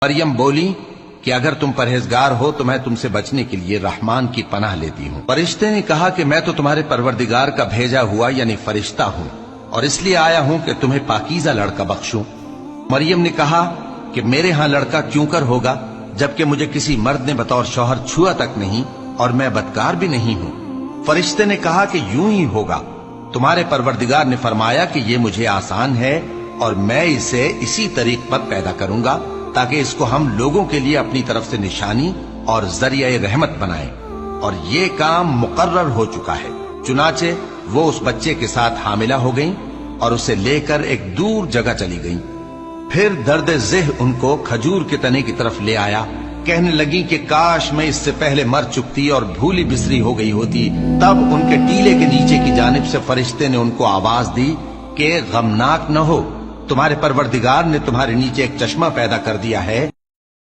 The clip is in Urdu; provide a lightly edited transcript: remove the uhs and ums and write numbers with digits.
مریم بولی کہ اگر تم پرہیزگار ہو تو میں تم سے بچنے کے لیے رحمان کی پناہ لیتی ہوں۔ فرشتے نے کہا کہ میں تو تمہارے پروردگار کا بھیجا ہوا یعنی فرشتہ ہوں، اور اس لیے آیا ہوں کہ تمہیں پاکیزہ لڑکا بخشوں۔ مریم نے کہا کہ میرے ہاں لڑکا کیوں کر ہوگا جبکہ مجھے کسی مرد نے بطور شوہر چھوا تک نہیں اور میں بدکار بھی نہیں ہوں۔ فرشتے نے کہا کہ یوں ہی ہوگا، تمہارے پروردگار نے فرمایا کہ یہ مجھے آسان ہے اور میں اسے اسی طریق پر پیدا کروں گا تاکہ اس کو ہم لوگوں کے لیے اپنی طرف سے نشانی اور ذریعہ رحمت بنائیں، اور یہ کام مقرر ہو چکا ہے۔ چنانچہ وہ اس بچے کے ساتھ حاملہ ہو گئیں اور اسے لے کر ایک دور جگہ چلی گئیں۔ پھر درد ذہ ان کو کھجور کے تنے کی طرف لے آیا، کہنے لگی کہ کاش میں اس سے پہلے مر چکتی اور بھولی بسری ہو گئی ہوتی۔ تب ان کے ٹیلے کے نیچے کی جانب سے فرشتے نے ان کو آواز دی کہ غمناک نہ ہو، تمہارے پروردگار نے تمہارے نیچے ایک چشمہ پیدا کر دیا ہے